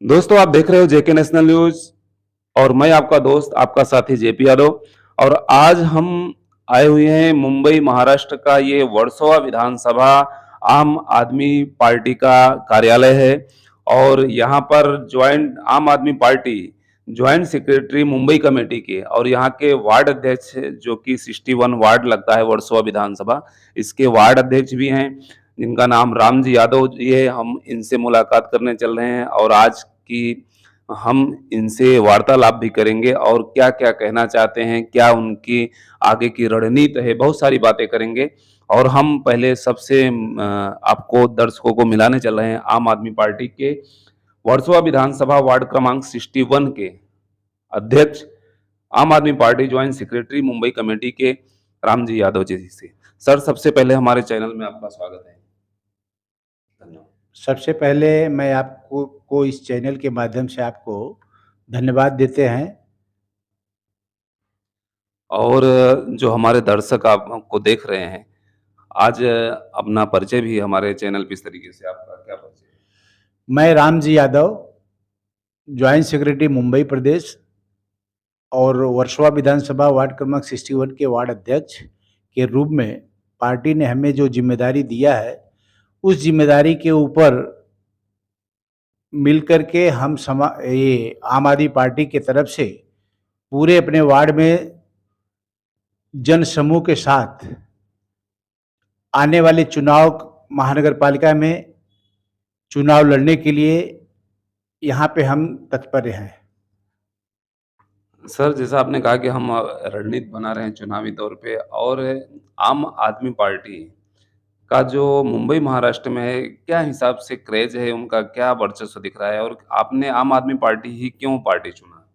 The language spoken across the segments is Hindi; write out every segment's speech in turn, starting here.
दोस्तों, आप देख रहे हो जेके नेशनल न्यूज और मैं आपका दोस्त आपका साथी जेपी यादव। और आज हम आए हुए हैं मुंबई महाराष्ट्र का ये वर्सोवा विधानसभा आम आदमी पार्टी का कार्यालय है। और यहाँ पर ज्वाइंट आम आदमी party joint secretary Mumbai committee के और यहाँ के वार्ड अध्यक्ष जो कि 61 वार्ड लगता है वर्सोवा विधानसभा, इसके वार्ड अध्यक्ष भी हैं जिनका नाम रामजी यादव जी है। हम इनसे मुलाकात करने चल रहे हैं और आज की हम इनसे वार्तालाप भी करेंगे और क्या-क्या कहना चाहते हैं, क्या उनकी आगे की रणनीति है, बहुत सारी बातें करेंगे। और हम पहले सबसे आपको दर्शकों को मिलाने चल रहे हैं आम आदमी पार्टी के वर्सोवा विधानसभा वार्ड क्रमांक 61 के अध्यक्ष, आम आदमी party joint secretary Mumbai committee के रामजी यादव जी से। सर, सबसे पहले हमारे चैनल में आपका स्वागत है। धन्यवाद। सबसे पहले मैं आपको इस चैनल के माध्यम से आपको धन्यवाद देते हैं। और जो हमारे दर्शक आपको देख रहे हैं, आज अपना परिचय भी हमारे चैनल पे इस तरीके से आपका क्या परिचय है? मैं रामजी यादव, ज्वाइंट सेक्रेटरी मुंबई प्रदेश और वर्सोवा विधानसभा वार्ड क्रमांक 61 के वार्ड अध्यक्ष के रूप में पार्टी ने हमें जो जिम्मेदारी दिया है, उस जिम्मेदारी के ऊपर मिलकर के हम ये आम आदमी पार्टी की तरफ से पूरे अपने वार्ड में जन समूह के साथ आने वाले चुनाव महानगर पालिका में चुनाव लड़ने के लिए यहाँ पे हम तत्पर हैं। सर, जैसा आपने कहा कि हम रणनीति बना रहे हैं चुनावी तौर पे, और आम आदमी पार्टी का जो मुंबई महाराष्ट्र में है, क्या हिसाब से क्रेज है, उनका क्या वर्चस्व दिख रहा है और आपने आम आदमी पार्टी ही क्यों पार्टी चुना?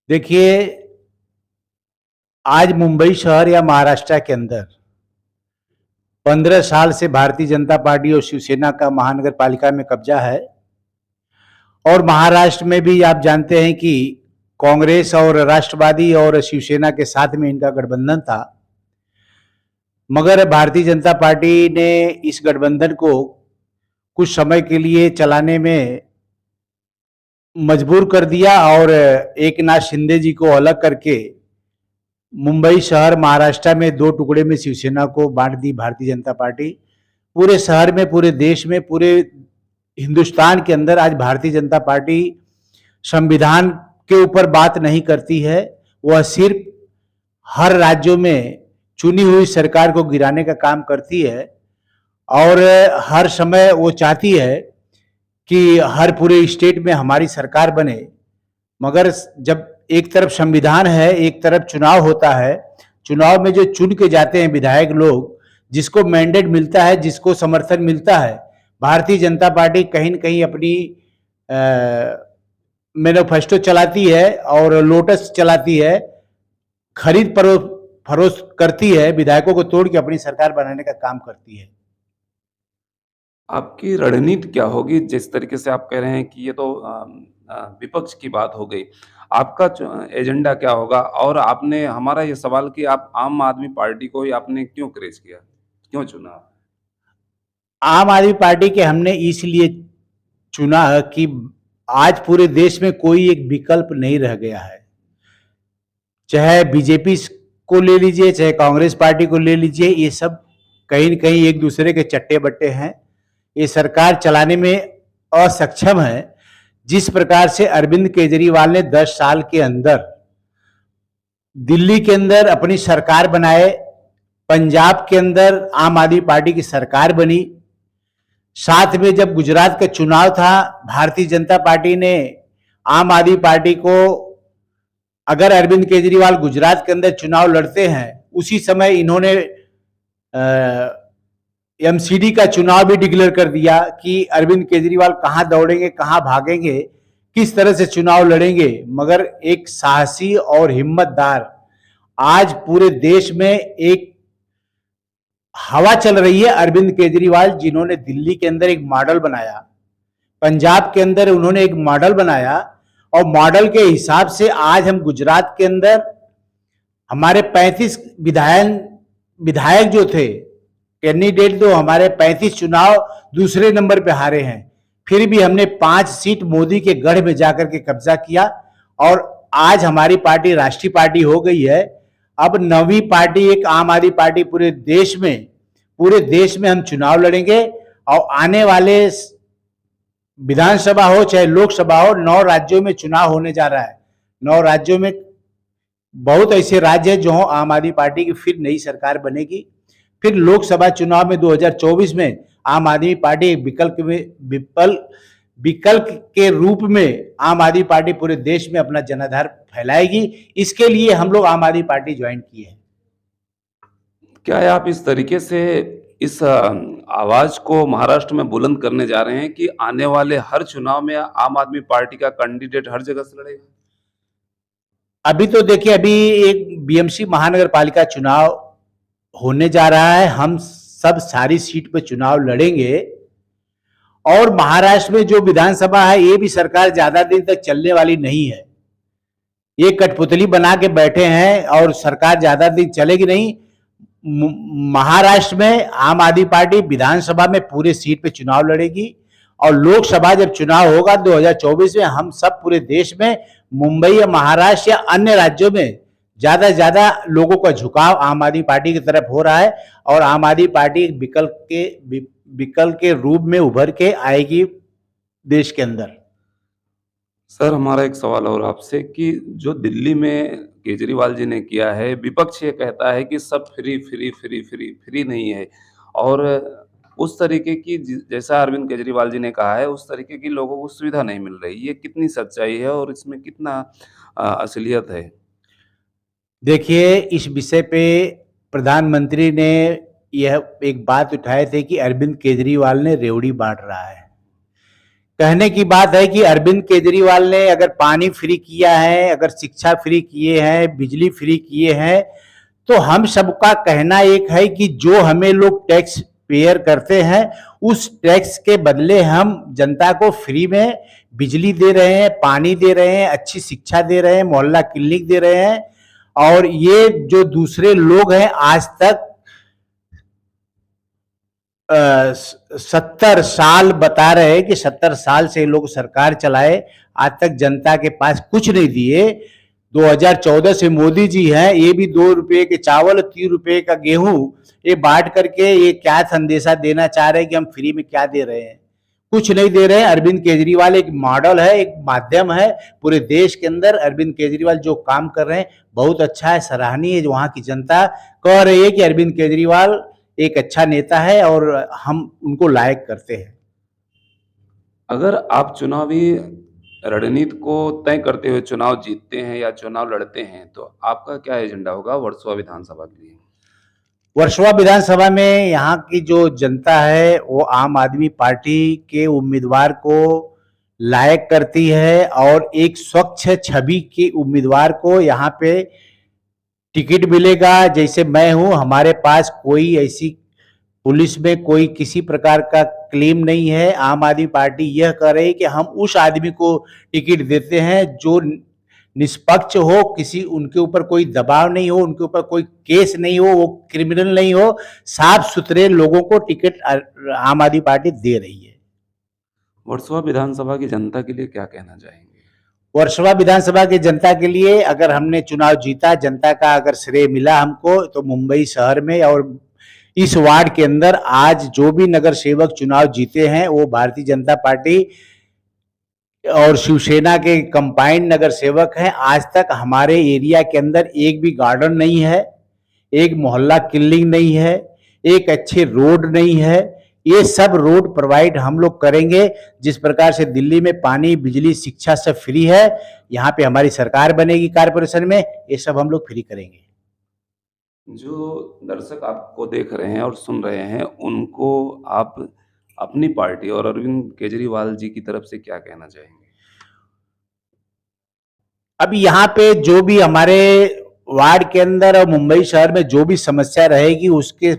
देखिए, आज मुंबई शहर या महाराष्ट्र के अंदर 15 साल से भारतीय जनता पार्टी और शिवसेना का महानगर पालिका में कब्जा है। और महाराष्ट्र में भी आप जानते हैं कि कांग्रेस और राष्ट्रवादी और शिवसेना के साथ में इनका गठबंधन था, मगर भारतीय जनता पार्टी ने इस गठबंधन को कुछ समय के लिए चलाने में मजबूर कर दिया और एकनाथ शिंदे जी को अलग करके मुंबई शहर महाराष्ट्र में 2 टुकड़े में शिवसेना को बांट दी भारतीय जनता पार्टी। पूरे शहर में, पूरे देश में, पूरे हिंदुस्तान के अंदर आज भारतीय जनता पार्टी संविधान के ऊपर बात नहीं करती है, वह सिर्फ हर राज्यों में चुनी हुई सरकार को गिराने का काम करती है। और हर समय वो चाहती है कि हर पूरे स्टेट में हमारी सरकार बने, मगर जब एक तरफ संविधान है, एक तरफ चुनाव होता है, चुनाव में जो चुन के जाते हैं विधायक लोग, जिसको मैंडेट मिलता है, जिसको समर्थन मिलता है, भारतीय जनता पार्टी कहीं न कहीं अपनी मैनिफेस्टो चलाती है और लोटस चलाती है, खरीद फरोख्त करती है, विधायकों को तोड़ के अपनी सरकार बनाने का काम करती है। आपकी रणनीति क्या होगी? जिस तरीके से आप कह रहे हैं कि ये तो विपक्ष की बात हो गई, आपका एजेंडा क्या होगा? और आपने हमारा ये सवाल कि आप आम आदमी पार्टी को ही आपने क्यों क्रेज किया, क्यों चुना? आम आदमी पार्टी के हमने इसलिए चुना कि आज पूरे देश में कोई एक विकल्प नहीं रह गया है। चाहे बीजेपी को ले लीजिए, चाहे कांग्रेस पार्टी को ले लीजिए, ये सब कहीं न कहीं एक दूसरे के चट्टे बट्टे हैं। ये सरकार चलाने में असक्षम है। जिस प्रकार से अरविंद केजरीवाल ने 10 साल के अंदर दिल्ली के अंदर अपनी सरकार बनाए, पंजाब के अंदर आम आदमी पार्टी की सरकार बनी, साथ में जब गुजरात का चुनाव था, भारतीय जनता पार्टी ने आम आदमी पार्टी को, अगर अरविंद केजरीवाल गुजरात के अंदर चुनाव लड़ते हैं, उसी समय इन्होंने एमसीडी का चुनाव भी डिक्लेयर कर दिया कि अरविंद केजरीवाल कहां दौड़ेंगे, कहां भागेंगे, किस तरह से चुनाव लड़ेंगे। मगर एक साहसी और हिम्मतदार, आज पूरे देश में एक हवा चल रही है अरविंद केजरीवाल, जिन्होंने दिल्ली के अंदर एक मॉडल बनाया, पंजाब के अंदर उन्होंने एक मॉडल बनाया, और मॉडल के हिसाब से आज हम गुजरात के अंदर हमारे 35 विधायक जो थे कैंडिडेट, तो हमारे 35 चुनाव दूसरे नंबर पे हारे हैं। फिर भी हमने 5 सीट मोदी के गढ़ में जाकर के कब्जा किया और आज हमारी पार्टी राष्ट्रीय पार्टी हो गई है। अब नवी पार्टी एक आम आदमी पार्टी पूरे देश में हम चुनाव लड़ेंगे और आने वाले विधानसभा हो चाहे लोकसभा हो, 9 राज्यों में चुनाव होने जा रहा है। 9 राज्यों में बहुत ऐसे राज्य हैं जो आम आदमी पार्टी की फिर नई सरकार बनेगी। फिर लोकसभा चुनाव में 2024 में आम आदमी पार्टी एक विकल्प के रूप में आम आदमी पार्टी पूरे देश में अपना जनाधार फैलाएगी। इसके लिए हम लोग आम आदमी पार्टी ज्वाइन किए हैं। क्या है आप इस तरीके से इस आवाज को महाराष्ट्र में बुलंद करने जा रहे हैं कि आने वाले हर चुनाव में आम आदमी पार्टी का कैंडिडेट हर जगह से लड़ेगा? अभी तो देखिए, अभी एक बीएमसी महानगर पालिका चुनाव होने जा रहा है। हम सब सारी सीट पे चुनाव लड़ेंगे और महाराष्ट्र में जो विधानसभा है ये भी सरकार ज्यादा दिन तक चलने वाली नहीं है। ये कठपुतली बना के बैठे हैं और सरकार ज्यादा दिन चलेगी नहीं। महाराष्ट्र में आम आदमी पार्टी विधानसभा में पूरे सीट पे चुनाव लड़ेगी और लोकसभा जब चुनाव होगा 2024 में, हम सब पूरे देश में मुंबई या महाराष्ट्र या अन्य राज्यों में ज्यादा से ज्यादा लोगों का झुकाव आम आदमी पार्टी की तरफ हो रहा है और आम आदमी पार्टी एक विकल्प के रूप में उभर के आएगी देश के अंदर। सर, हमारा एक सवाल और आपसे कि जो दिल्ली में केजरीवाल जी ने किया है, विपक्ष ये कहता है कि सब free free free free free नहीं है और उस तरीके की जैसा अरविंद केजरीवाल जी ने कहा है उस तरीके की लोगों को सुविधा नहीं मिल रही। ये कितनी सच्चाई है और इसमें कितना असलियत है? देखिए, इस विषय पे प्रधानमंत्री ने यह एक बात उठाए थे कि अरविंद केजरीवाल ने रेवड़ी बांट रहा है। कहने की बात है कि अरविंद केजरीवाल ने अगर पानी फ्री किया है, अगर शिक्षा फ्री किए हैं, बिजली फ्री किए हैं, तो हम सबका कहना एक है कि जो हमें लोग टैक्स पेयर करते हैं उस टैक्स के बदले हम जनता को फ्री में बिजली दे रहे हैं, पानी दे रहे हैं, अच्छी शिक्षा दे रहे हैं, मोहल्ला क्लिनिक दे रहे हैं। और ये जो दूसरे लोग हैं आज तक 70 साल बता रहे हैं कि 70 साल से लोग सरकार चलाए, आज तक जनता के पास कुछ नहीं दिए। 2014 से मोदी जी हैं, ये भी 2 रुपए के चावल 3 रुपए का गेहूं ये बांट करके ये क्या संदेशा देना चाह रहे हैं कि हम फ्री में क्या दे रहे हैं? कुछ नहीं दे रहे हैं। अरविंद केजरीवाल एक मॉडल है, एक माध्यम है पूरे देश के अंदर। अरविंद केजरीवाल जो काम कर रहे हैं बहुत अच्छा है, सराहनीय है। वहां की जनता कह रही है कि अरविंद केजरीवाल एक अच्छा नेता है और हम उनको लायक करते हैं। अगर आप चुनावी रणनीति को तय करते हुए चुनाव जीतते हैं या चुनाव लड़ते हैं तो आपका क्या एजेंडा होगा वर्सोवा विधानसभा के लिए? वर्सोवा विधानसभा में यहाँ की जो जनता है वो आम आदमी पार्टी के उम्मीदवार को लायक करती है और एक स्वच्छ छवि के उम्मीदवार को यहाँ पे टिकट मिलेगा। जैसे मैं हूँ, हमारे पास कोई ऐसी पुलिस में कोई किसी प्रकार का क्लेम नहीं है। आम आदमी पार्टी यह कह रही है कि हम उस आदमी को टिकट देते हैं जो निष्पक्ष हो, किसी उनके ऊपर कोई दबाव नहीं हो, उनके ऊपर कोई केस नहीं हो, वो क्रिमिनल नहीं हो, साफ सुथरे लोगों को टिकट आम आदमी पार्टी दे रही है। वर्सोवा विधानसभा की जनता के लिए क्या कहना चाहेंगे? वर्सोवा विधानसभा की जनता के लिए, अगर हमने चुनाव जीता, जनता का अगर श्रेय मिला हमको, तो मुंबई शहर में और इस वार्ड के अंदर आज जो भी नगर सेवक चुनाव जीते हैं वो भारतीय जनता पार्टी और शिवसेना के कंबाइंड नगर सेवक हैं। आज तक हमारे एरिया के अंदर एक भी गार्डन नहीं है, एक मोहल्ला क्लिनिक नहीं है, एक अच्छे रोड नहीं है। ये सब रोड प्रोवाइड हम लोग करेंगे। जिस प्रकार से दिल्ली में पानी, बिजली, शिक्षा सब फ्री है, यहाँ पे हमारी सरकार बनेगी कारपोरेशन में, ये सब हम लोग फ्री करेंगे। जो दर्शक आपको देख रहे हैं और सुन रहे हैं उनको आप अपनी पार्टी और अरविंद केजरीवाल जी की तरफ से क्या कहना चाहेंगे? अब यहाँ पे जो भी हमारे वार्ड के अंदर और मुंबई शहर में जो भी समस्या रहेगी उसके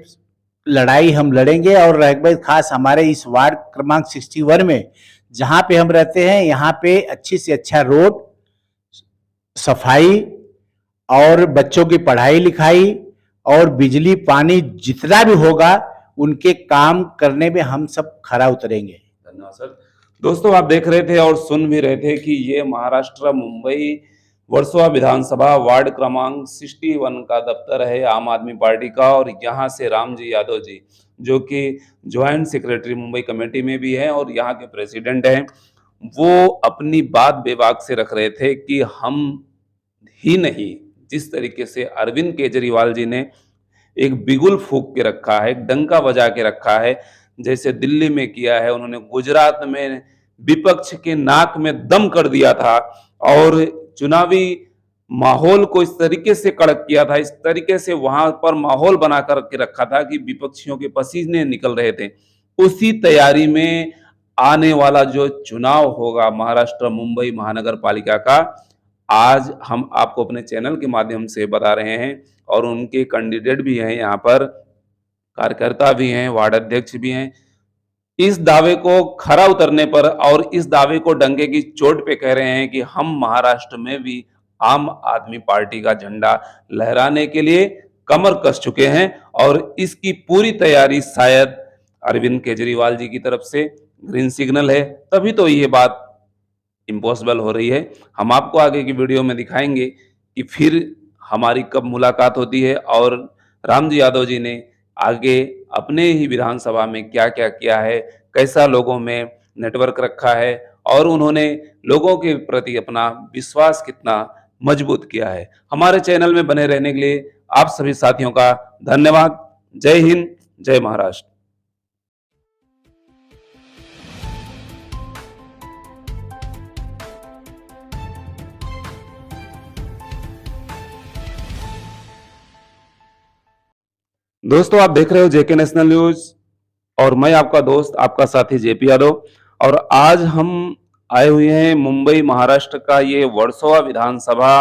लड़ाई हम लड़ेंगे। और रह गई खास हमारे इस वार्ड क्रमांक 61 में जहाँ पे हम रहते हैं, यहाँ पे अच्छी से अच्छा रोड, सफाई और बच्चों की पढ़ाई लिखाई और बिजली पानी जितना भी होगा उनके काम करने में हम सब खरा उतरेंगे। धन्यवाद सर। दोस्तों आप देख रहे थे और सुन भी रहे थे कि ये महाराष्ट्र मुंबई वर्सोवा विधानसभा वार्ड क्रमांक 61 का दफ्तर है आम आदमी पार्टी का। और यहाँ से रामजी यादव जी, जो कि ज्वाइंट सेक्रेटरी मुंबई कमेटी में भी हैं और यहाँ के प्रेसिडेंट हैं, वो अपनी बात बेबाक से रख रहे थे कि हम ही नहीं, जिस तरीके से अरविंद केजरीवाल जी ने एक बिगुल फूंक के रखा है, एक डंका बजा के रखा है, जैसे दिल्ली में किया है, उन्होंने गुजरात में विपक्ष के नाक में दम कर दिया था और चुनावी माहौल को इस तरीके से कड़क किया था, इस तरीके से वहां पर माहौल बना कर के रखा था कि विपक्षियों के पसीने निकल रहे थे। उसी तैयारी में आने वाला जो चुनाव होगा महाराष्ट्र मुंबई महानगर पालिका का, आज हम आपको अपने चैनल के माध्यम से बता रहे हैं। और उनके कैंडिडेट भी हैं यहाँ पर, कार्यकर्ता भी हैं, वार्ड अध्यक्ष भी हैं। इस दावे को खरा उतरने पर और इस दावे को डंके की चोट पे कह रहे हैं कि हम महाराष्ट्र में भी आम आदमी पार्टी का झंडा लहराने के लिए कमर कस चुके हैं। और इसकी पूरी तैयारी शायद अरविंद केजरीवाल जी की तरफ से ग्रीन सिग्नल है, तभी तो ये बात इम्पॉसिबल हो रही है। हम आपको आगे की वीडियो में दिखाएंगे कि फिर हमारी कब मुलाकात होती है और रामजी यादव जी ने आगे अपने ही विधानसभा में क्या-क्या किया है, कैसा लोगों में नेटवर्क रखा है और उन्होंने लोगों के प्रति अपना विश्वास कितना मजबूत किया है। हमारे चैनल में बने रहने के लिए आप सभी साथियों का धन्यवाद। जय हिंद, जय महाराष्ट्र। दोस्तों आप देख रहे हो जेके नेशनल न्यूज और मैं आपका दोस्त, आपका साथी जेपी यादव। और आज हम आए हुए हैं मुंबई महाराष्ट्र का ये वर्सोवा विधानसभा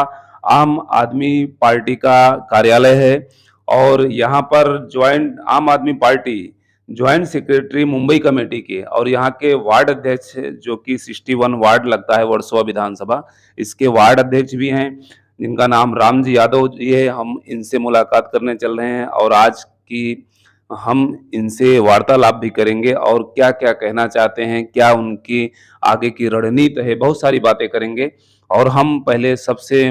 आम आदमी पार्टी का कार्यालय है। और यहाँ पर ज्वाइंट आम आदमी party joint secretary Mumbai committee के और यहाँ के वार्ड अध्यक्ष, जो कि 61 वार्ड लगता है वर्सोवा विधानसभा, इसके वार्ड अध्यक्ष भी हैं, जिनका नाम रामजी यादव जी है। हम इनसे मुलाकात करने चल रहे हैं और आज की हम इनसे वार्तालाप भी करेंगे और क्या-क्या कहना चाहते हैं, क्या उनकी आगे की रणनीति है, बहुत सारी बातें करेंगे। और हम पहले सबसे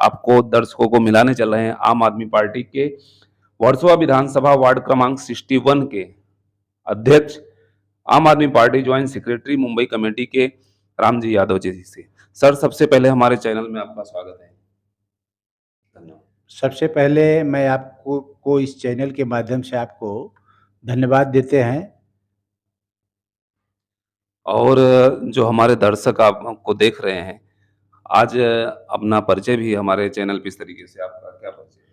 आपको दर्शकों को मिलाने चल रहे हैं आम आदमी पार्टी के वर्सोवा विधानसभा वार्ड क्रमांक 61 के अध्यक्ष, आम आदमी party joint secretary Mumbai committee के रामजी यादव जी से। सर, सबसे पहले हमारे चैनल में आपका स्वागत है। धन्यवाद। सबसे पहले मैं आपको इस चैनल के माध्यम से आपको धन्यवाद देते हैं। और जो हमारे दर्शक आपको देख रहे हैं, आज अपना परिचय भी हमारे चैनल पे इस तरीके से, आपका क्या परिचय है?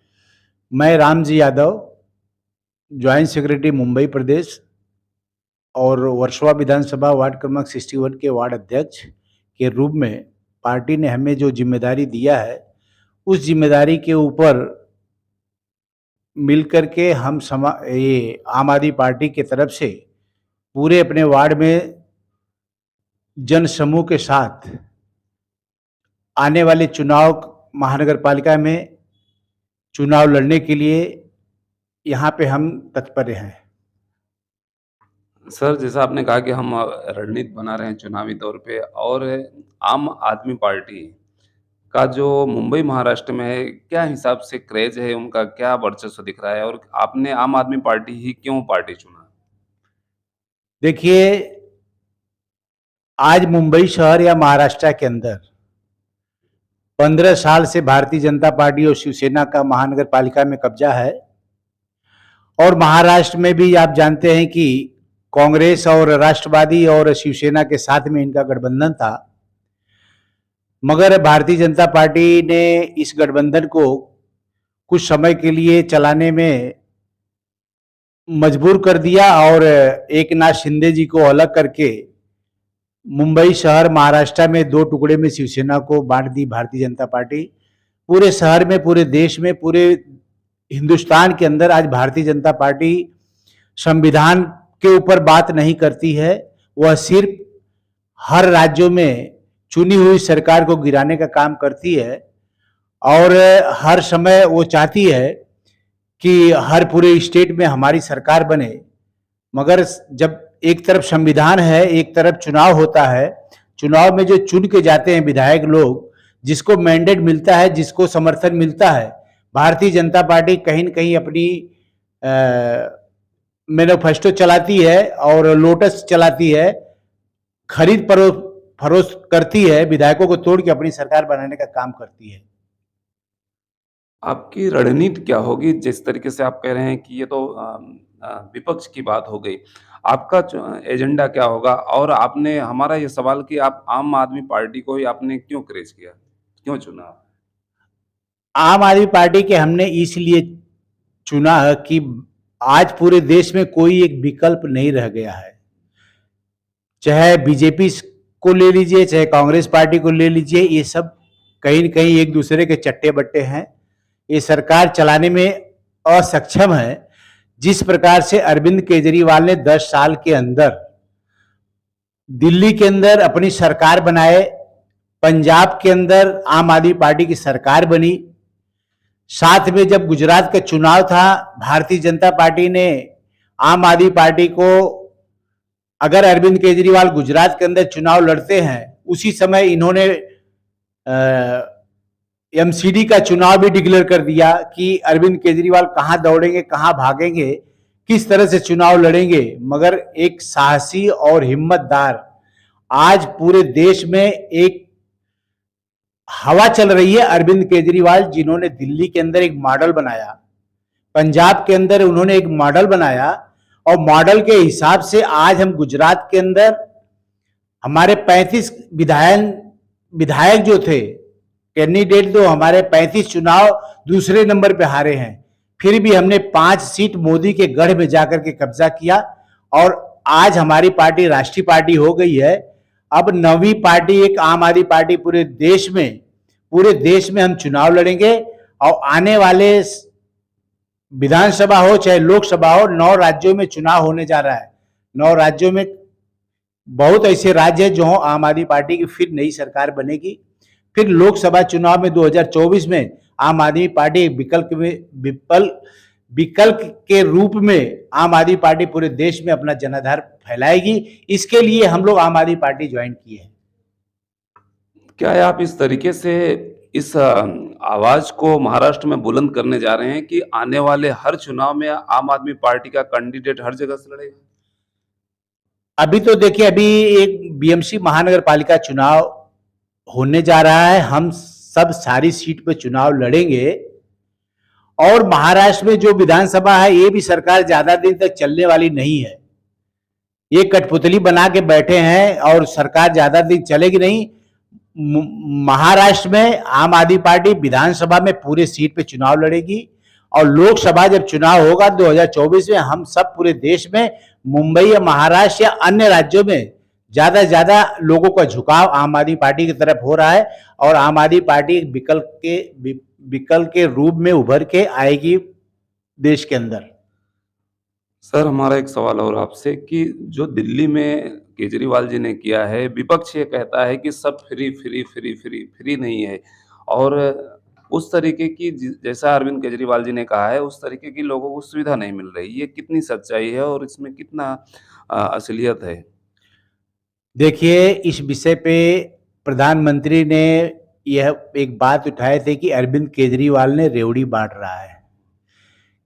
मैं रामजी यादव, ज्वाइंट सेक्रेटरी मुंबई प्रदेश और वर्सोवा विधानसभा वार्ड क्रमांक 61 के वार्ड अध्यक्ष के रूप में पार्टी ने हमें जो जिम्मेदारी दिया है, उस जिम्मेदारी के ऊपर मिलकर के हम ये आम आदमी पार्टी के तरफ से पूरे अपने वार्ड में जन समूह के साथ आने वाले चुनाव महानगर पालिका में चुनाव लड़ने के लिए यहाँ पे हम तत्पर हैं। सर, जैसा आपने कहा कि हम रणनीति बना रहे हैं चुनावी तौर पे, और आम आदमी पार्टी का जो मुंबई महाराष्ट्र में है, क्या हिसाब से क्रेज है, उनका क्या वर्चस्व दिख रहा है और आपने आम आदमी पार्टी ही क्यों पार्टी चुना? देखिए, आज मुंबई शहर या महाराष्ट्र के अंदर 15 साल से भारतीय जनता पार्टी और शिवसेना का महानगर पालिका में कब्जा है। और महाराष्ट्र में भी आप जानते हैं कि कांग्रेस और राष्ट्रवादी और शिवसेना के साथ में इनका गठबंधन था, मगर भारतीय जनता पार्टी ने इस गठबंधन को कुछ समय के लिए चलाने में मजबूर कर दिया और एकनाथ शिंदे जी को अलग करके मुंबई शहर महाराष्ट्र में 2 टुकड़े में शिवसेना को बांट दी भारतीय जनता पार्टी। पूरे शहर में, पूरे देश में, पूरे हिंदुस्तान के अंदर आज भारतीय जनता पार्टी संविधान के ऊपर बात नहीं करती है, वह सिर्फ हर राज्यों में चुनी हुई सरकार को गिराने का काम करती है। और हर समय वो चाहती है कि हर पूरे स्टेट में हमारी सरकार बने, मगर जब एक तरफ संविधान है, एक तरफ चुनाव होता है। चुनाव में जो चुन के जाते हैं विधायक लोग, जिसको मैंडेट मिलता है, जिसको समर्थन मिलता है, भारतीय जनता पार्टी कहीं न कहीं अपनी मैनिफेस्टो चलाती है और लोटस चलाती है, खरीद फरोख्त करती है, विधायकों को तोड़ के अपनी सरकार बनाने का काम करती है। आपकी रणनीति क्या होगी? जिस तरीके से आप कह रहे हैं कि ये तो विपक्ष की बात हो गई। आपका एजेंडा क्या होगा? और आपने हमारा ये सवाल कि आप आम आदमी पार्टी को ही आपने क्यों क्रेज़ किया? क्यों चुना? आम आदमी पार्टी के हमने इसलिए चुना है कि आज पूरे देश में कोई एक विकल्प नहीं रह गया है। चाहे बीजेपी को ले लीजिए, चाहे कांग्रेस पार्टी को ले लीजिए, ये सब कहीं न कहीं एक दूसरे के चट्टे-बट्टे हैं। ये सरकार चलाने में असक्षम है। जिस प्रकार से अरविंद केजरीवाल ने 10 साल के अंदर दिल्ली के अंदर अपनी सरकार बनाए, पंजाब के अंदर आम आदमी पार्टी की सरकार बनी, साथ में जब गुजरात का चुनाव था, भारतीय जनता पार्टी ने आम आदमी पार्टी को, अगर अरविंद केजरीवाल गुजरात के अंदर चुनाव लड़ते हैं, उसी समय इन्होंने एमसीडी का चुनाव भी डिक्लेयर कर दिया कि अरविंद केजरीवाल कहां दौड़ेंगे, कहां भागेंगे, किस तरह से चुनाव लड़ेंगे। मगर एक साहसी और हिम्मतदार, आज पूरे देश में एक हवा चल रही है अरविंद केजरीवाल, जिन्होंने दिल्ली के अंदर एक मॉडल बनाया, पंजाब के अंदर उन्होंने एक मॉडल बनाया, और मॉडल के हिसाब से आज हम गुजरात के अंदर हमारे 35 विधायक जो थे कैंडिडेट, तो हमारे 35 चुनाव दूसरे नंबर पे हारे हैं, फिर भी हमने 5 सीट मोदी के गढ़ में जाकर के कब्जा किया और आज हमारी पार्टी राष्ट्रीय पार्टी हो गई है। अब नवी पार्टी एक आम आदमी पार्टी पूरे देश में हम चुनाव लड़ेंगे और आने वाले विधानसभा हो चाहे लोकसभा हो, 9 राज्यों में चुनाव होने जा रहा है। 9 राज्यों में बहुत ऐसे राज्य हैं जो आम आदमी पार्टी की फिर नई सरकार बनेगी। फिर लोकसभा चुनाव में 2024 में आम आदमी पार्टी एक विकल्प के रूप में आम आदमी पार्टी पूरे देश में अपना जनाधार फैलाएगी। इसके लिए हम लोग आम आदमी पार्टी ज्वाइन किए हैं। क्या आप इस तरीके से इस आवाज को महाराष्ट्र में बुलंद करने जा रहे हैं कि आने वाले हर चुनाव में आम आदमी पार्टी का कैंडिडेट हर जगह से लड़ेगा? अभी तो देखिए, अभी एक बीएमसी महानगर पालिका चुनाव होने जा रहा है। हम सब सारी सीट पे चुनाव लड़ेंगे और महाराष्ट्र में जो विधानसभा है, ये भी सरकार ज्यादा दिन तक चलने वाली नहीं है। ये कठपुतली बना के बैठे हैं और सरकार ज्यादा दिन चलेगी नहीं। महाराष्ट्र में आम आदमी पार्टी विधानसभा में पूरे सीट पे चुनाव लड़ेगी और लोकसभा जब चुनाव होगा 2024 में, हम सब पूरे देश में, मुंबई या महाराष्ट्र या अन्य राज्यों में ज्यादा से ज्यादा लोगों का झुकाव आम आदमी पार्टी की तरफ हो रहा है और आम आदमी पार्टी एक विकल्प के रूप में उभर के आएगी देश के अंदर। सर, हमारा एक सवाल और आपसे कि जो दिल्ली में केजरीवाल जी ने किया है, विपक्ष ये कहता है कि सब free free free free free नहीं है और उस तरीके की जैसा अरविंद केजरीवाल जी ने कहा है, उस तरीके की लोगों को सुविधा नहीं मिल रही। ये कितनी सच्चाई है और इसमें कितना असलियत है? देखिए, इस विषय पे प्रधानमंत्री ने यह एक बात उठाए थे कि अरविंद केजरीवाल ने रेवड़ी बांट रहा है।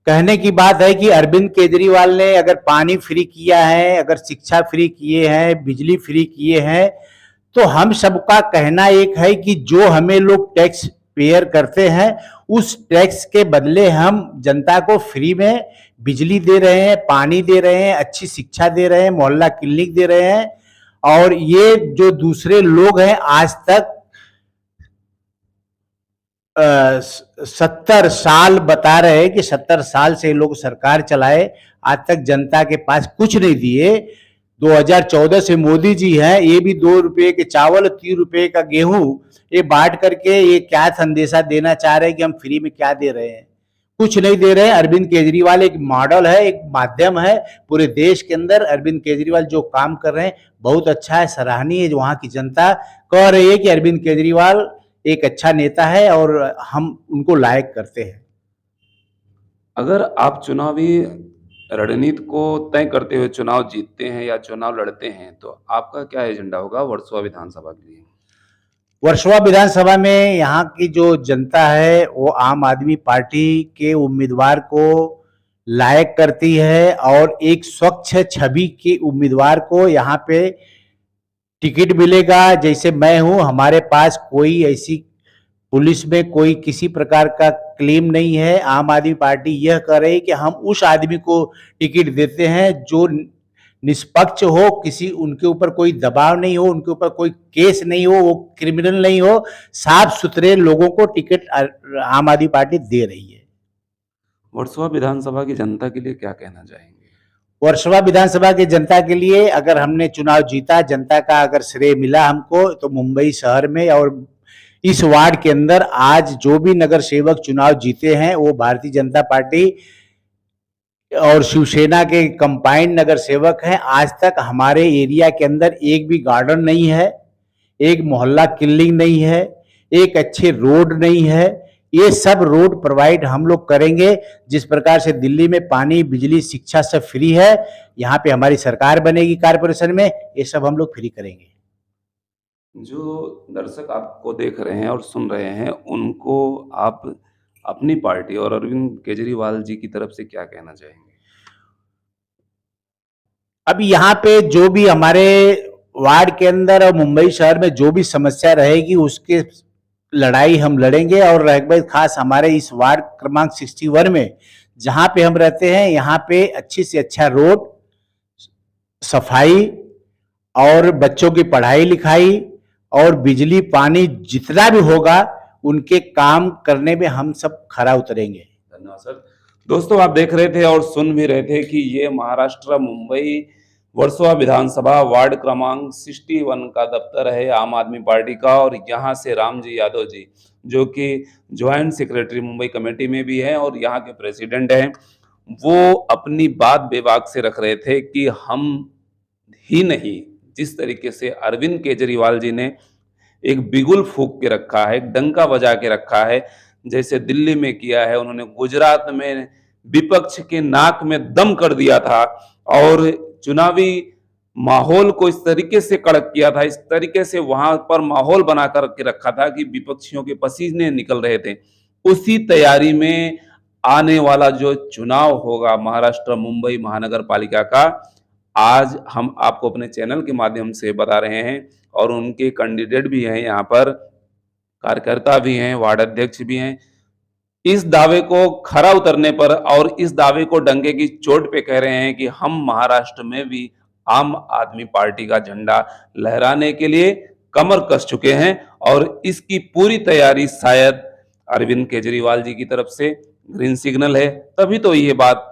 कहने की बात है कि अरविंद केजरीवाल ने अगर पानी फ्री किया है, अगर शिक्षा फ्री किए हैं, बिजली फ्री किए हैं, तो हम सबका कहना एक है कि जो हमें लोग टैक्स पेयर करते हैं, उस टैक्स के बदले हम जनता को फ्री में बिजली दे रहे हैं, पानी दे रहे हैं, अच्छी शिक्षा दे रहे हैं, मोहल्ला क्लिनिक दे रहे हैं। और ये जो दूसरे लोग हैं, आज तक 70 साल बता रहे हैं कि 70 साल से लोग सरकार चलाए, आज तक जनता के पास कुछ नहीं दिए। 2014 से मोदी जी हैं, ये भी 2 रुपये के चावल, 3 रुपये का गेहूं ये बांट करके ये क्या संदेशा देना चाह रहे हैं कि हम फ्री में क्या दे रहे हैं? कुछ नहीं दे रहे हैं। अरविंद केजरीवाल एक मॉडल है, एक माध्यम है पूरे देश के अंदर। अरविंद केजरीवाल जो काम कर रहे हैं बहुत अच्छा है, सराहनीय है। वहां की जनता कह रही है कि अरविंद केजरीवाल एक अच्छा नेता है और हम उनको लायक करते हैं। अगर आप चुनावी रणनीति को तय करते हुए चुनाव जीतते हैं या चुनाव लड़ते हैं, तो आपका क्या एजेंडा होगा वर्सोवा विधानसभा के लिए? वर्सोवा विधानसभा में यहाँ की जो जनता है वो आम आदमी पार्टी के उम्मीदवार को लायक करती है और एक स्वच्छ छवि के उम्मीदवार को यहाँ पे टिकट मिलेगा। जैसे मैं हूँ, हमारे पास कोई ऐसी पुलिस में कोई किसी प्रकार का क्लेम नहीं है। आम आदमी पार्टी यह कर रही है कि हम उस आदमी को टिकट देते हैं जो निष्पक्ष हो, किसी उनके ऊपर कोई दबाव नहीं हो, उनके ऊपर कोई केस नहीं हो, वो क्रिमिनल नहीं हो, साफ सुथरे लोगों को टिकट आम आदमी पार्टी दे रही है। वर्सोवा विधानसभा की जनता के लिए क्या कहना चाहेंगे? वर्सोवा विधानसभा की जनता के लिए, अगर हमने चुनाव जीता, जनता का अगर श्रेय मिला हमको, तो मुंबई शहर में और इस वार्ड के अंदर आज जो भी नगर सेवक चुनाव जीते हैं वो भारतीय जनता पार्टी और शिवसेना के कंबाइंड नगर सेवक हैं। आज तक हमारे एरिया के अंदर एक भी गार्डन नहीं है, एक मोहल्ला क्लीनिंग नहीं है, एक अच्छे रोड नहीं है। ये सब रोड प्रोवाइड हम लोग करेंगे। जिस प्रकार से दिल्ली में पानी, बिजली, शिक्षा सब फ्री है, यहाँ पे हमारी सरकार बनेगी कारपोरेशन में, ये सब हम लोग फ्री करेंगे। जो दर्शक आपको देख रहे हैं और सुन रहे हैं, उनको आप अपनी पार्टी और अरविंद केजरीवाल जी की तरफ से क्या कहना चाहेंगे? अब यहाँ पे जो भी हमारे वार्ड के अंदर और मुंबई शहर में जो भी समस्या रहेगी उसके लड़ाई हम लड़ेंगे। और रह गई खास हमारे इस वार्ड क्रमांक 61 में जहाँ पे हम रहते हैं, यहाँ पे अच्छी से अच्छा रोड, सफाई और बच्चों की पढ़ाई लिखाई और बिजली पानी जितना भी होगा उनके काम करने में हम सब खरा उतरेंगे। धन्यवाद सर। दोस्तों, आप देख रहे थे और सुन भी रहे थे कि ये महाराष्ट्र मुंबई वर्सोवा विधानसभा वार्ड क्रमांक 61 का दफ्तर है आम आदमी पार्टी का, और यहाँ से रामजी यादव जी, जो कि ज्वाइंट सेक्रेटरी मुंबई कमेटी में भी हैं और यहाँ के प्रेसिडेंट हैं, वो अपनी बात बेबाक से रख रहे थे कि हम ही नहीं, जिस तरीके से अरविंद केजरीवाल जी ने एक बिगुल फूंक के रखा है, एक डंका बजा के रखा है, जैसे दिल्ली में किया है, उन्होंने गुजरात में विपक्ष के नाक में दम कर दिया था और चुनावी माहौल को इस तरीके से कड़क किया था, इस तरीके से वहां पर माहौल बना कर के रखा था कि विपक्षियों के पसीने निकल रहे थे। उसी तैयारी में आने वाला जो चुनाव होगा महाराष्ट्र मुंबई महानगर पालिका का, आज हम आपको अपने चैनल के माध्यम से बता रहे हैं और उनके कैंडिडेट भी हैं, यहाँ पर कार्यकर्ता भी हैं, वार्ड अध्यक्ष भी हैं। इस दावे को खरा उतरने पर और इस दावे को डंके की चोट पे कह रहे हैं कि हम महाराष्ट्र में भी आम आदमी पार्टी का झंडा लहराने के लिए कमर कस चुके हैं और इसकी पूरी तैयारी शायद अरविंद केजरीवाल जी की तरफ से ग्रीन सिग्नल है, तभी तो ये बात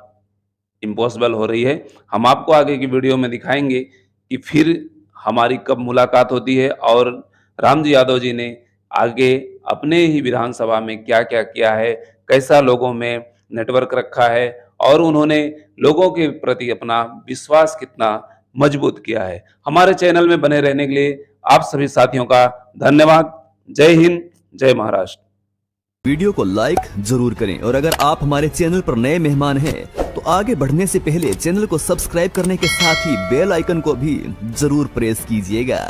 इम्पॉसिबल हो रही है। हम आपको आगे की वीडियो में दिखाएंगे कि फिर हमारी कब मुलाकात होती है और रामजी यादव जी ने आगे अपने ही विधानसभा में क्या क्या किया है, कैसा लोगों में नेटवर्क रखा है और उन्होंने लोगों के प्रति अपना विश्वास कितना मजबूत किया है। हमारे चैनल में बने रहने के लिए आप सभी साथियों का धन्यवाद। जय हिंद, जय महाराष्ट्र। वीडियो को लाइक जरूर करें और अगर आप हमारे चैनल पर नए मेहमान हैं तो आगे बढ़ने से पहले चैनल को सब्सक्राइब करने के साथ ही बेल आइकन को भी जरूर प्रेस कीजिएगा।